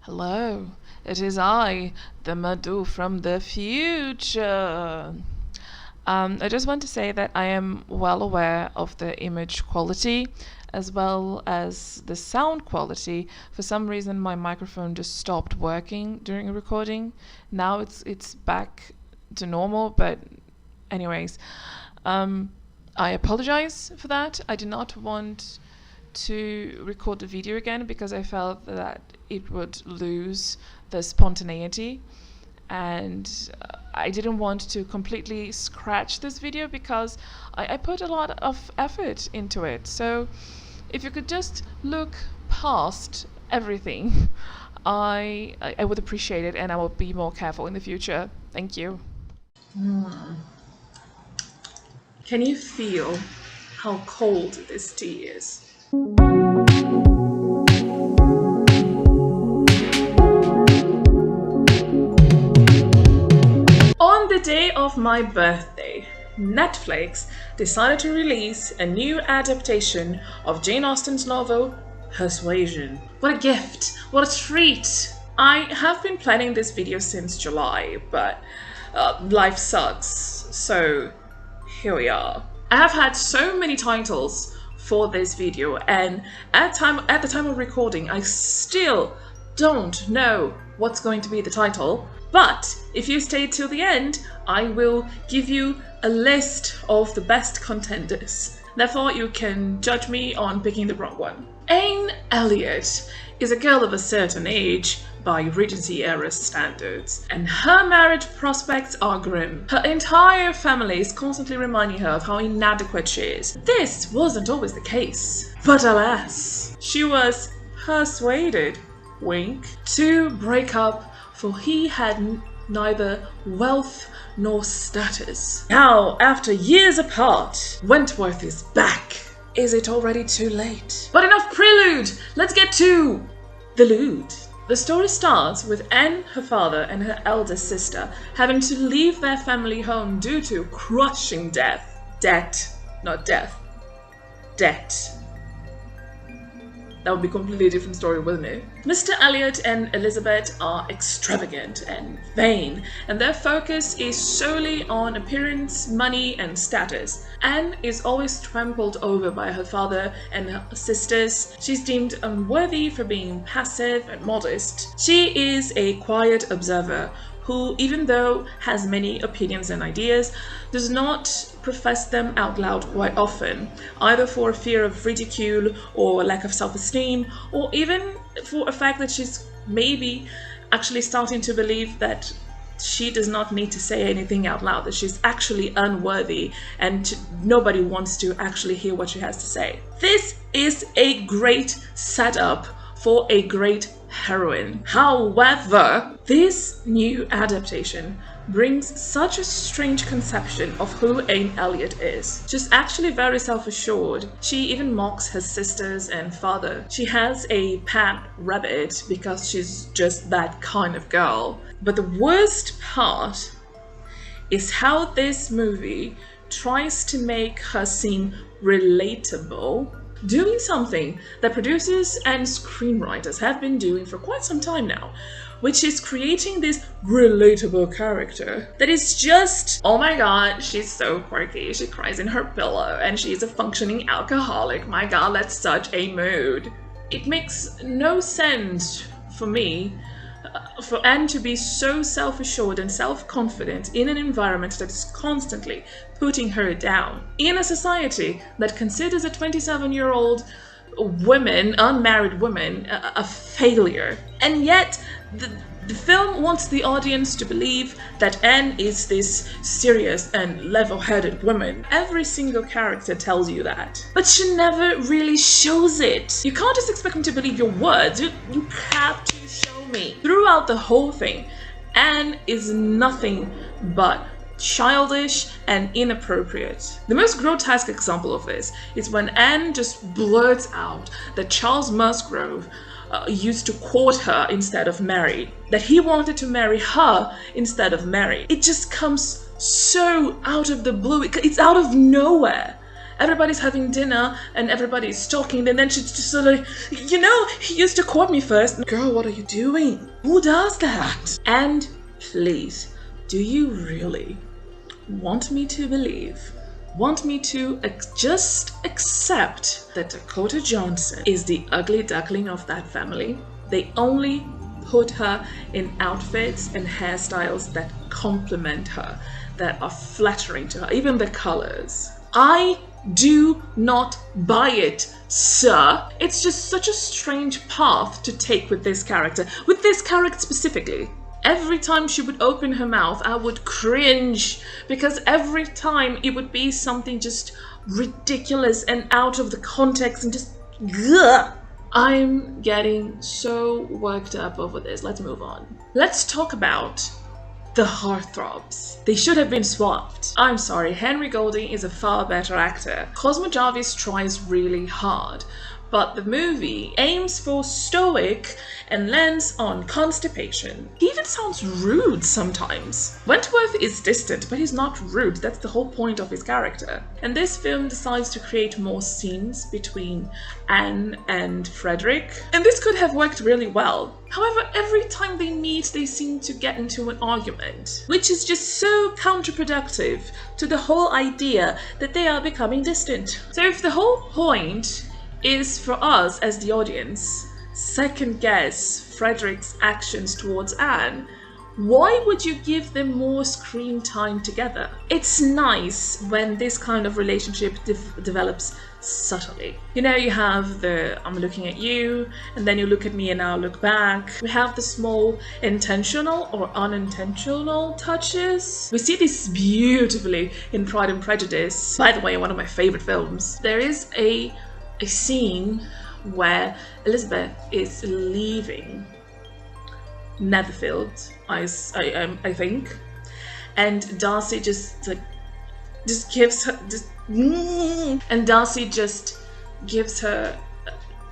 Hello, it is I, the Madhu from the future. I just want to say that I am well aware of the image quality as well as the sound quality. For some reason, my microphone just stopped working during a recording. Now it's back to normal, but anyways, I apologize for that. I did not want to record the video again because I felt that it would lose the spontaneity, and I didn't want to completely scratch this video because I put a lot of effort into it. So if you could just look past everything, I would appreciate it, and I will be more careful in the future. Thank you. Can you feel how cold this tea is? On the day of my birthday, Netflix decided to release a new adaptation of Jane Austen's novel, Persuasion. What a gift! What a treat! I have been planning this video since July, but life sucks, so here we are. I have had so many titles for this video, and at the time of recording, I still don't know what's going to be the title. But if you stay till the end, I will give you a list of the best contenders. Therefore, you can judge me on picking the wrong one. Anne Elliot is a girl of a certain age by Regency era standards, and her marriage prospects are grim. Her entire family is constantly reminding her of how inadequate she is. This wasn't always the case, but alas, she was persuaded, wink, to break up, for he had neither wealth nor status. Now, after years apart, Wentworth is back. Is it already too late? But enough prelude! Let's get to the lewd. The story starts with Anne, her father, and her eldest sister having to leave their family home due to crushing debt. Debt, not death. Debt. That would be a completely different story, wouldn't it? Mr. Elliot and Elizabeth are extravagant and vain, and their focus is solely on appearance, money, and status. Anne is always trampled over by her father and her sisters. She's deemed unworthy for being passive and modest. She is a quiet observer who, even though has many opinions and ideas, does not profess them out loud quite often, either for fear of ridicule or lack of self-esteem, or even for a fact that she's maybe actually starting to believe that she does not need to say anything out loud, that she's actually unworthy and nobody wants to actually hear what she has to say. This is a great setup for a great heroine. However, this new adaptation brings such a strange conception of who Anne Elliot is. She's actually very self-assured. She even mocks her sisters and father. She has a pet rabbit because she's just that kind of girl. But the worst part is how this movie tries to make her seem relatable, doing something that producers and screenwriters have been doing for quite some time now, which is creating this relatable character that is just, oh my god, she's so quirky, she cries in her pillow, and she's a functioning alcoholic. My god, that's such a mood. It makes no sense for me for Anne to be so self-assured and self-confident in an environment that is constantly putting her down. In a society that considers a 27-year-old woman, unmarried woman, a failure. And yet, the film wants the audience to believe that Anne is this serious and level-headed woman. Every single character tells you that. But she never really shows it. You can't just expect me to believe your words. You have to show me. Throughout the whole thing, Anne is nothing but childish and inappropriate. The most grotesque example of this is when Anne just blurts out that Charles Musgrove used to court her instead of marry, that he wanted to marry her instead of Mary. It just comes so out of the blue. It's out of nowhere. everybody's having dinner and everybody's talking, and then she's just sort of like, you know, he used to court me first. Girl, what are you doing? Who does that? And please, do you really want me to believe, want me to just accept that Dakota Johnson is the ugly duckling of that family? They only put her in outfits and hairstyles that compliment her, that are flattering to her, even the colors. I do not buy it, sir. It's just such a strange path to take with this character specifically. Every time she would open her mouth, I would cringe, because every time it would be something just ridiculous and out of the context and just ugh. I'm getting so worked up over this. Let's move on. Let's talk about the heartthrobs. They should have been swapped. I'm sorry, Henry Golding is a far better actor. Cosmo Jarvis tries really hard, but the movie aims for stoic and lands on constipation. He even sounds rude sometimes. Wentworth is distant, but he's not rude. That's the whole point of his character. And this film decides to create more scenes between Anne and Frederick, and this could have worked really well. However, every time they meet, they seem to get into an argument, which is just so counterproductive to the whole idea that they are becoming distant. So if the whole point is for us as the audience second guess Frederick's actions towards Anne, why would you give them more screen time together? It's nice when this kind of relationship develops subtly. You know, you have the I'm looking at you, and then you look at me and I'll look back. We have the small intentional or unintentional touches. We see this beautifully in Pride and Prejudice. By the way, one of my favorite films. There is a scene where Elizabeth is leaving Netherfield, I think, and Darcy just gives her and Darcy just gives her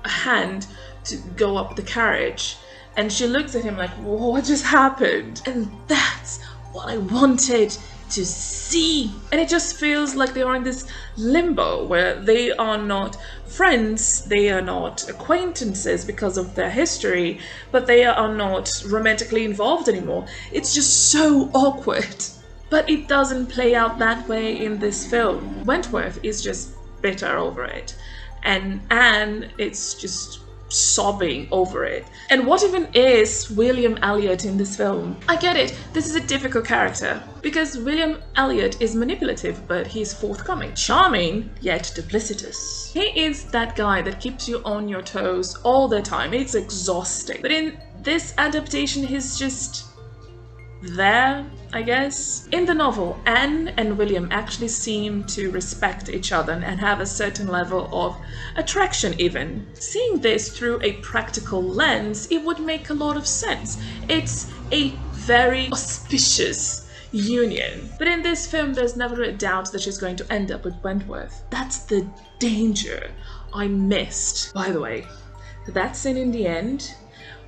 a hand to go up the carriage, and she looks at him like, what just happened? And that's what I wanted to see. And it just feels like they are in this limbo where they are not friends, they are not acquaintances because of their history, but they are not romantically involved anymore. It's just so awkward. But it doesn't play out that way in this film. Wentworth is just bitter over it, and Anne, it's just sobbing over it. And what even is William Elliot in this film? I get it, this is a difficult character, because William Elliot is manipulative, but he's forthcoming. Charming, yet duplicitous. He is that guy that keeps you on your toes all the time. It's exhausting. But in this adaptation, he's just there, I guess. In the novel, Anne and William actually seem to respect each other and have a certain level of attraction even. Seeing this through a practical lens, it would make a lot of sense. It's a very auspicious union. But in this film, there's never a doubt that she's going to end up with Wentworth. That's the danger I missed. By the way, that scene in the end,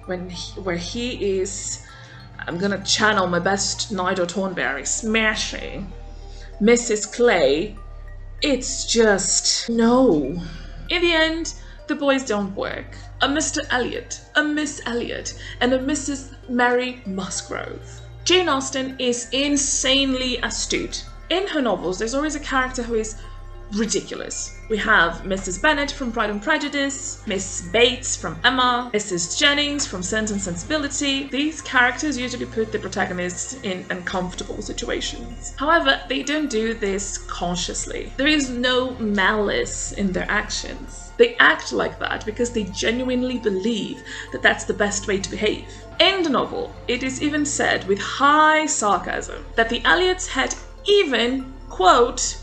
where he is, I'm gonna channel my best Nigel Thornberry, smashing Mrs. Clay, it's just no. In the end, the boys don't work. A Mr. Elliot, a Miss Elliot, and a Mrs. Mary Musgrove. Jane Austen is insanely astute. In her novels, there's always a character who is ridiculous. We have Mrs. Bennet from Pride and Prejudice, Miss Bates from Emma, Mrs. Jennings from Sense and Sensibility. These characters usually put the protagonists in uncomfortable situations. However, they don't do this consciously. There is no malice in their actions. They act like that because they genuinely believe that that's the best way to behave. In the novel, it is even said with high sarcasm that the Elliots had even, quote,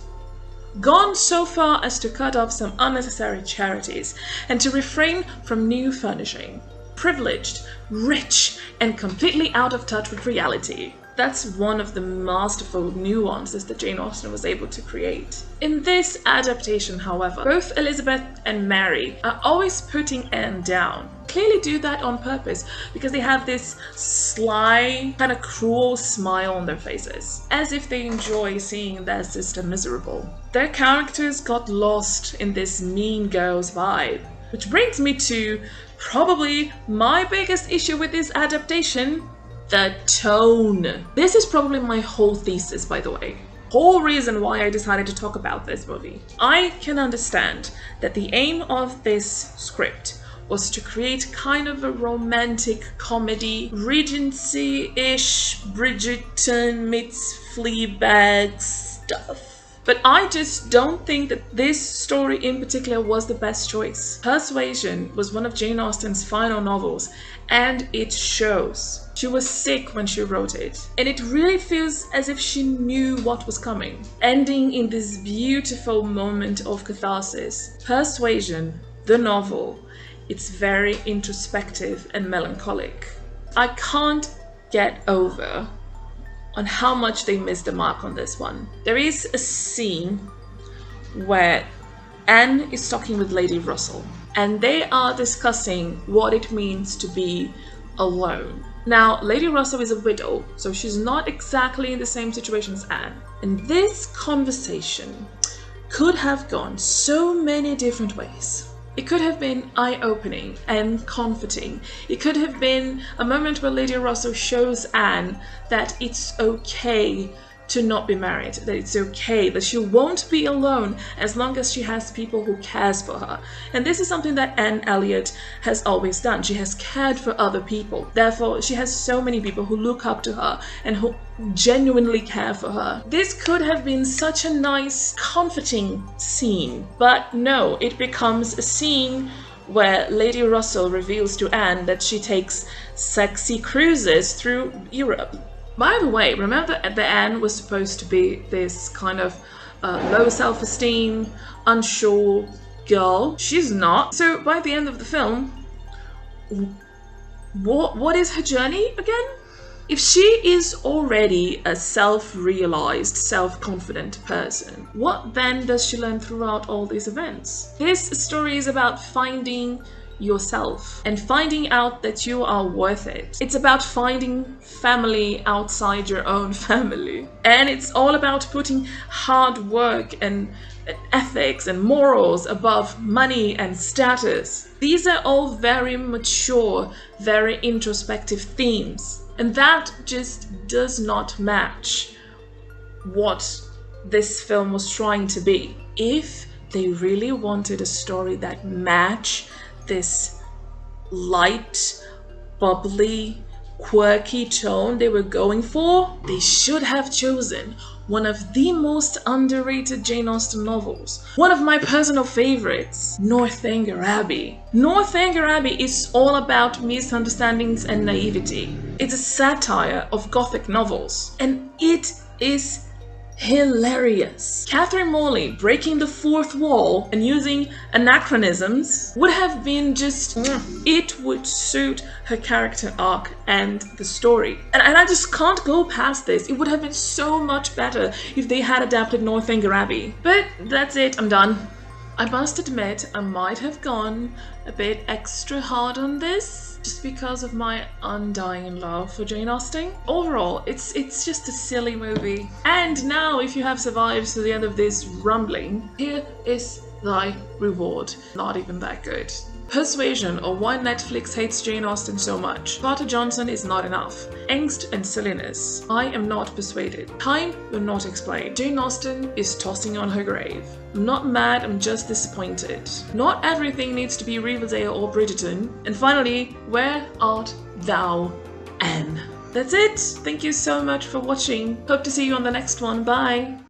gone so far as to cut off some unnecessary charities and to refrain from new furnishing. Privileged, rich, and completely out of touch with reality. That's one of the masterful nuances that Jane Austen was able to create. In this adaptation, however, both Elizabeth and Mary are always putting Anne down. clearly do that on purpose because they have this sly, kind of cruel smile on their faces, as if they enjoy seeing their sister miserable. Their characters got lost in this mean girls vibe, which brings me to probably my biggest issue with this adaptation: the tone. This is probably my whole thesis, by the way. Whole reason why I decided to talk about this movie. I can understand that the aim of this script was to create kind of a romantic comedy, Regency-ish, Bridgerton meets Fleabag stuff. But I just don't think that this story in particular was the best choice. Persuasion was one of Jane Austen's final novels, and it shows. She was sick when she wrote it, and it really feels as if she knew what was coming, ending in this beautiful moment of catharsis. Persuasion, the novel, it's very introspective and melancholic. I can't get over on how much they missed the mark on this one. There is a scene where Anne is talking with Lady Russell, and they are discussing what it means to be alone. Now, Lady Russell is a widow, so she's not exactly in the same situation as Anne. And this conversation could have gone so many different ways. It could have been eye-opening and comforting. It could have been a moment where Lady Russell shows Anne that it's okay to not be married, that it's okay, that she won't be alone as long as she has people who cares for her. And this is something that Anne Elliot has always done. She has cared for other people. Therefore, she has so many people who look up to her and who genuinely care for her. This could have been such a nice, comforting scene, but no, it becomes a scene where Lady Russell reveals to Anne that she takes sexy cruises through Europe. By the way, remember that Anne was supposed to be this kind of low self-esteem, unsure girl? She's not. So by the end of the film, what is her journey again? If she is already a self-realized, self-confident person, what then does she learn throughout all these events? This story is about finding yourself and finding out that you are worth it. It's about finding family outside your own family. And it's all about putting hard work and ethics and morals above money and status. These are all very mature, very introspective themes. And that just does not match what this film was trying to be. If they really wanted a story that matched this light, bubbly, quirky tone they were going for, they should have chosen one of the most underrated Jane Austen novels. One of my personal favorites, Northanger Abbey. Northanger Abbey is all about misunderstandings and naivety. It's a satire of Gothic novels, and it is hilarious. Catherine Morley breaking the fourth wall and using anachronisms would have been just, it would suit her character arc and the story. And I just can't go past this. It would have been so much better if they had adapted Northanger Abbey. But that's it, I'm done. I must admit, I might have gone a bit extra hard on this, just because of my undying love for Jane Austen. Overall, it's just a silly movie. And now, if you have survived to the end of this rumbling, here is thy reward. Not even that good. Persuasion, or Why Netflix Hates Jane Austen So Much. Carter Johnson is not enough. Angst and silliness. I am not persuaded. Time will not explain. Jane Austen is tossing on her grave. I'm not mad, I'm just disappointed. Not everything needs to be Riverdale or Bridgerton. And finally, where art thou, Anne? That's it. Thank you so much for watching. Hope to see you on the next one. Bye.